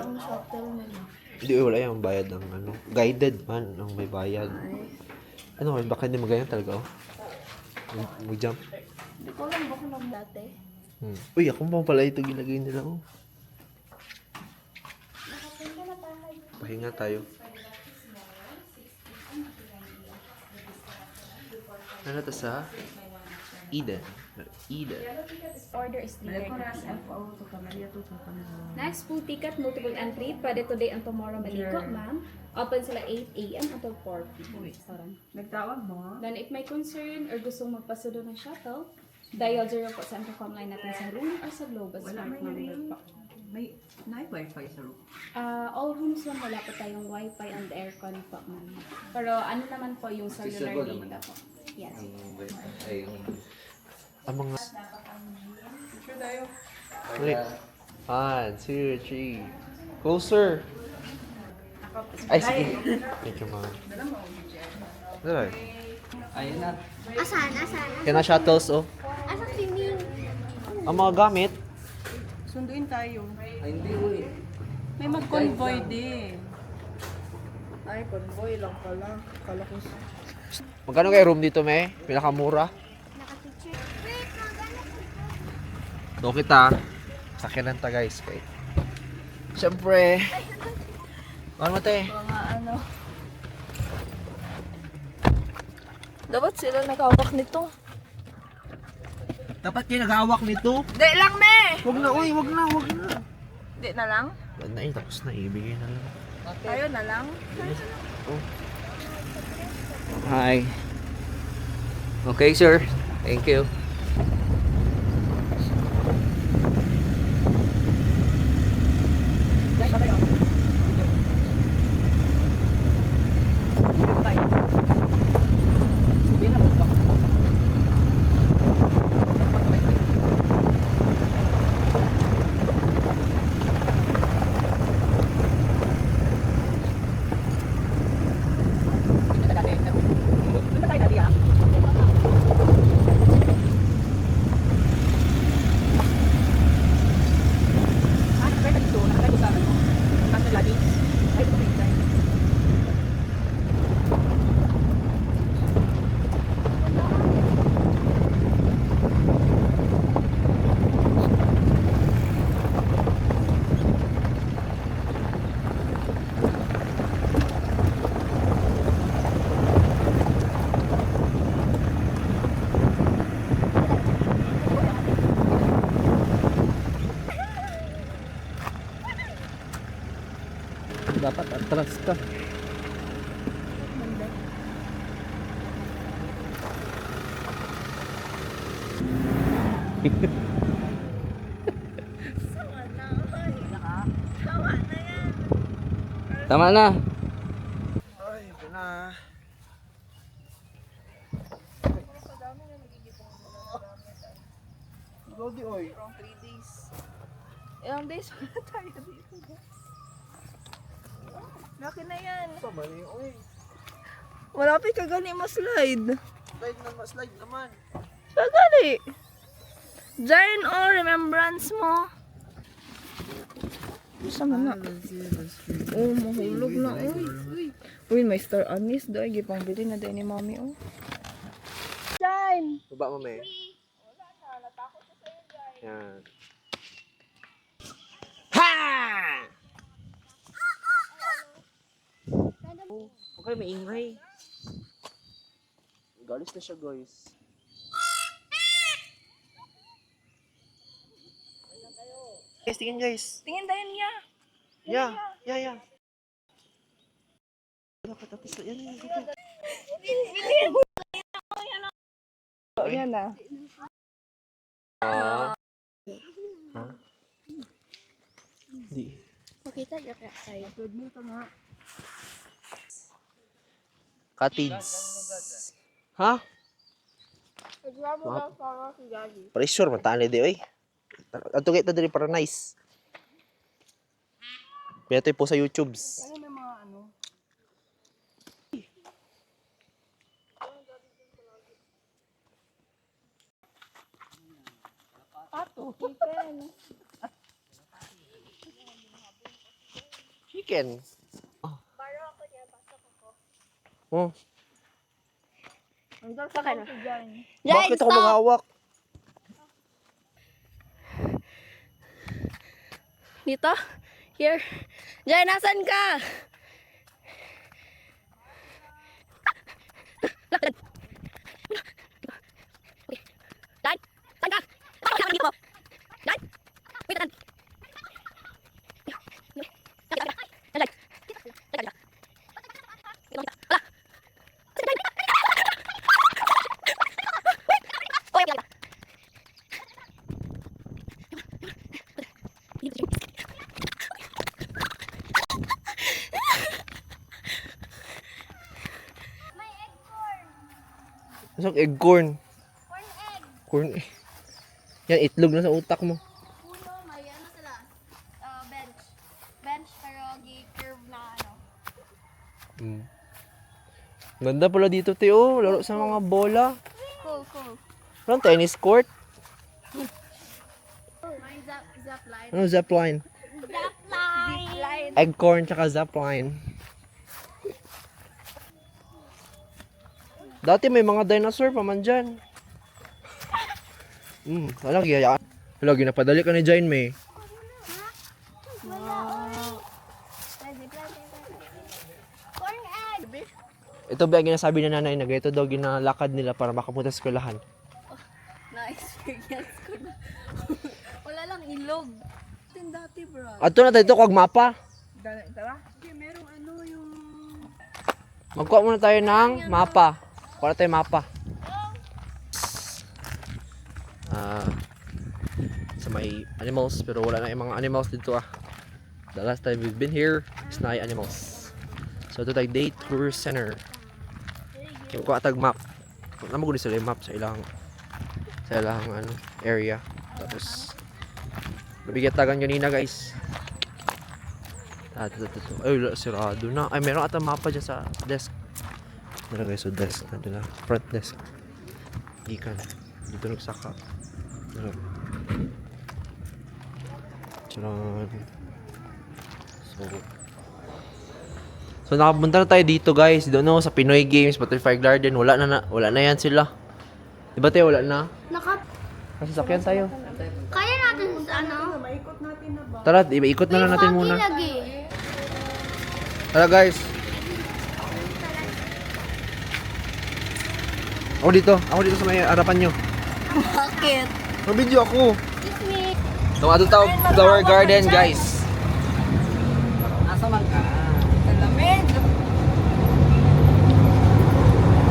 ang shuttle nila. Hindi, wala yung bayad ng ano. Guided man ang may bayad. Ay. Ano man, baka hindi magayon talaga oh. Mag-jump. Hindi ko alam baka lang dati. Uy, ako pa pala ito gilagay nila oh. Pahinga tayo. Ano to sa? Eden. Eden. Order is 3:30 p.m. Next, food ticket, multiple entry. Pwede today and tomorrow maliko, ma'am. Open sila 8 a.m. until 4 p.m. Nagtawag mo? Then, if may concern or gustong magpasudo ng shuttle, dial 0 po sa intercom line natin sa room or sa Global Smart number po. May wifi sa room. All rooms lang wala po tayong wifi and aircon po, ma'am. Pero ano naman po yung cellular data po. Yes. Ang mga... Sure tayo. Wait. 1, 2, 3. Closer. Ay, sige. Thank you, ma'am. Dala. Ayun na. Asan? Yan na shuttles, oh. Asan swimming? Ang mga gamit. Sunduin tayo. Ay, hindi, uy. May mag-convoy din. Ay, convoy lang pala. Kala ko Magkano kayo room dito, me? Pinakamura. Naka-picture. Wait, magano? Do kita. Sakyanan ta, guys. Okay. Siyempre. Ano mate? mga ano. Dapat sila nakawak nito. Dapat kayo nag-awak nito. Di lang, me! Wag na, uy. Wag na. Di na lang? Wag na, tapos na. Ibigay na lang. Tayo na lang? Hi. Okay, sir. Thank you. Dapat atras ka. Tama na. Ay, ito na. Lodi, oy. From 3 days. Ilang days wala tayo dito. Laki na yan. Pamali, oy. Malapit ka gani ma-slide. Slide naman. Sagali. Diyan remembrance mo. Sama na. Oh, mahulog na. Uy, may star anise daw. Gipang bili na daw ni mami. Oh. Diyan. Baba mo, me. Yan. Ha! Huwag kayo maingay. Galis na siya, guys. Guys, tingin guys. Tingin dahin niya. Yeah. Tapos na yan. Yan na. Ha? Hindi. Makita niyo kaya tayo. Cottage. Ha? Nagwamo lang para si Daddy. Pressure, matali di, oy. Ato kita diri para nice. Kaya po sa YouTube. Ano may mga ano? Pato. Chicken. Chicken. Baro ako niya, pasok ako. Oh, Bakit na? bakit ako maghawak? Dito? Here. Jai, nasan ka? Dad, saan ka? Ako naman dito. Dad, wait, Dad. Dad, Dad. Masok egg corn. Corn egg. Corn egg. Yan, itlog na sa utak mo. Puno, may ano sila? Bench. Bench, pero gi-curve na ano. Hmm. Ganda pala dito, Teo. Laro sa mga bola. Cool, cool. Parang tennis court. May zap line. Ano, zipline? Zap line. Egg corn tsaka zipline. Dati may mga dinosaur pa man dyan. Wala, giyayaan. Wala, ginapadali ka ni Jain, May. Corn egg. Ito ba ang ginasabi na nanay na ito daw ginalakad nila para makapunta sa eskwelahan. Na-experience ko na. Wala lang ilog. Ito yung dati, bro. Ato na tayo ito, kag mapa. Tara? Okay, merong ano yung... Magkuha muna tayo ng mapa. Kuha tayo mapa. Sa may animals, pero wala na yung mga animals dito ah. The last time we've been here is na animals. So ito tayo day tour center. Kuha tag map. Namagunin sila yung map sa ilang ano, area. Tapos nabigyan tagan nyo nina guys. Ito. Ay, wala, sirado na. Ay, meron ata mapa dyan sa desk. Meron guys, so desk na dila. Front desk. Ikan. Dito nagsaka. Meron. Charan. So nakapunta na tayo dito guys. Doon no, sa Pinoy Games, Butterfly Garden. Wala na yan sila. Diba tayo, wala na? Kasi sakyan tayo. Kaya natin ano? Tara, ikot na lang natin muna. Lagi. Tara guys. Ako dito sa may harapan nyo. Bakit? Mag-video ako. Excuse me. Itong ato tawag flower garden guys. Asa man ka? Talamig.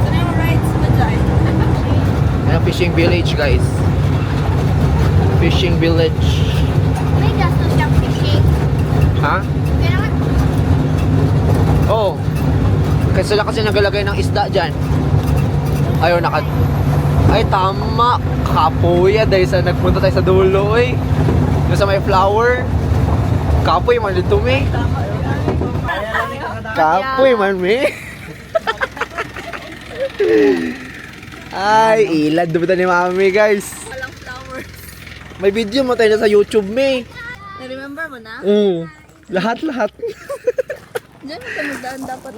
Saan yung rides mo dyan? Ayan, fishing village guys. Fishing village. May gastos siyang fishing. Ha? Kailangan Oo. Kasi sila kasi nagalagay ng isda dyan. Ayaw Ay tama. Kapoy dahil sa nagpunta tayo sa dulo eh. Doon sa may flower. Kapoy man dito me. Kapoy man me. Ay, ilad doon ni mami guys. Walang flowers. May video mo tayo na sa YouTube me. Na-remember mo na? Lahat. Diyan mo tayo magdaan dapat.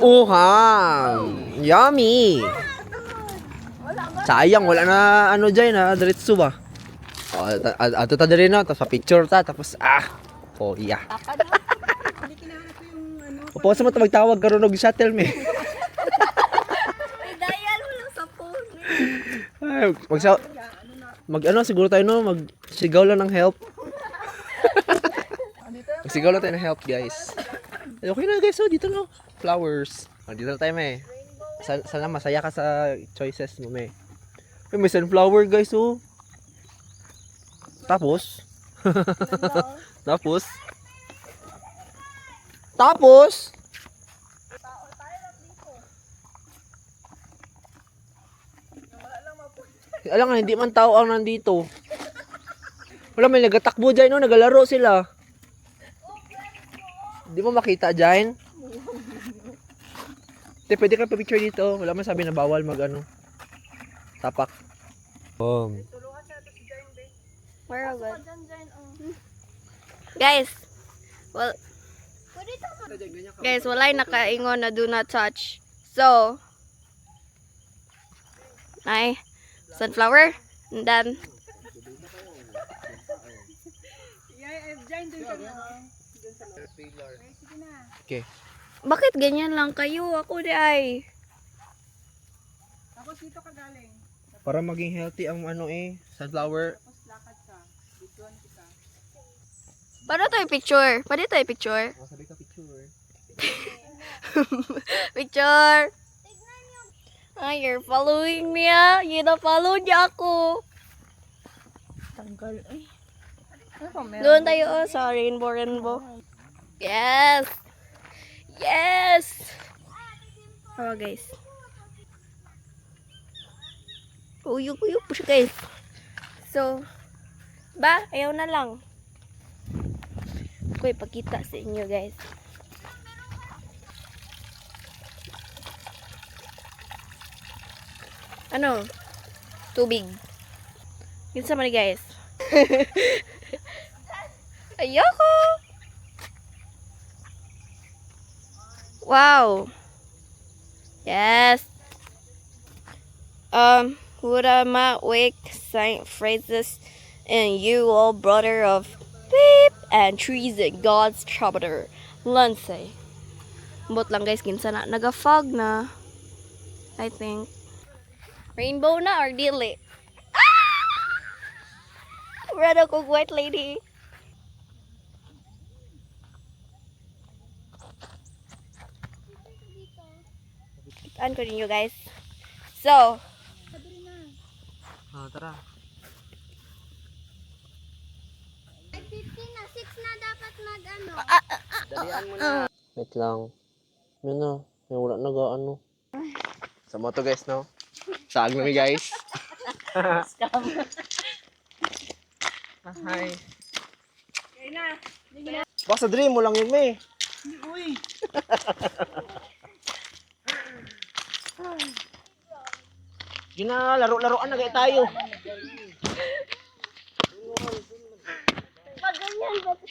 Yummy. Sayang, wala na ano dyan na diretso ba? Ato ta din na, tapos pa-picture ta, tapos iya. Opo sa mo ta magtawag karon og shuttle me. Ay, dial mo lang sa phone. Ay, ano siguro tayo no, magsigaw lang ng help. Magsigaw lang tayo ng help, guys. Okay na guys, so dito no, flowers. Dito na tayo me. Sana masaya ka sa choices mo me. May sunflower guys oh. Tapos alam nga, hindi man tao ang nandito. Wala, may nagatakbo dyan, no? Nagalaro sila. Hindi mo makita dyan? Pwede ka pa-picture dito. Wala man sabi na bawal mag-ano. Tapak. Where are we? Guys, well, Guys, walay nakaingon na do not touch. So, ay, sunflower, and then, Okay. bakit ganyan lang kayo? Ako di ay. Para maging healthy ang sunflower. Paano tayo picture? Paano tayo picture? Sabi ka picture. Picture! Ay, you're following me ah. You na-follow niya ako. Tanggal. Ay. Ano pa meron? Doon tayo oh, sa rainbow. Yes! Yes! Oh, guys. Uyog po siya, guys. So, ayaw na lang. Ako ipakita sa inyo, guys. Ano? Tubig. Yun sa mali, guys. Ayoko! Wow! Yes! Hurama wake sign phrases and you all brother of beep and trees and God's chapter. Lansay. But lang guys, kinsa na naga-fog na. I think. Rainbow na or dili? Ah! Red ako white lady. Kitaan ko ninyo guys. So, Tara. ay 15 na, 6 na dapat mag-ano. Dalian mo na. Wait lang. Yun na. Yung wala nag-ano. Sa mo to guys, no? Saag na mi guys. Scam. Hi. Baka sa dream mo lang yun, me. Uy. Yun na, laro-laroan na kayo tayo. Pag ganyan, ba't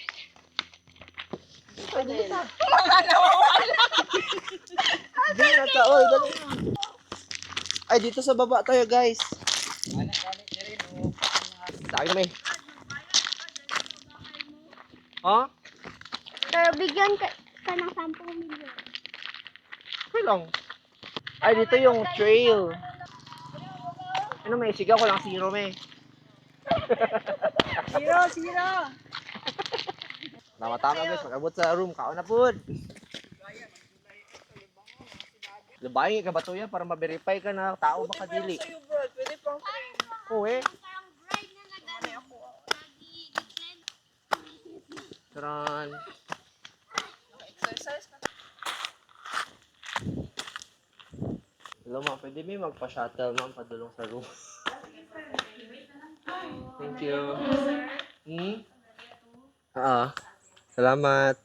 Dali na ka, oy, dali na. Ay, dito sa baba tayo, guys. Tayo, me. Ha? pero bigyan ka ng 10 milyon. Okay lang. Ay, dito yung trail. Ano, may sigaw ko lang 0, me. Zero. Tama guys, mag-abot sa room. Kaon na po. Labayin ka ba to yan para ma-verify ka na tao ba kadili? Pwede pang Oo eh. Parang bride na nag-ano. Taran. exercise na. Hello ma, pwede may magpa-shuttle ma'am padulong sa room. Thank you. Hmm? Salamat.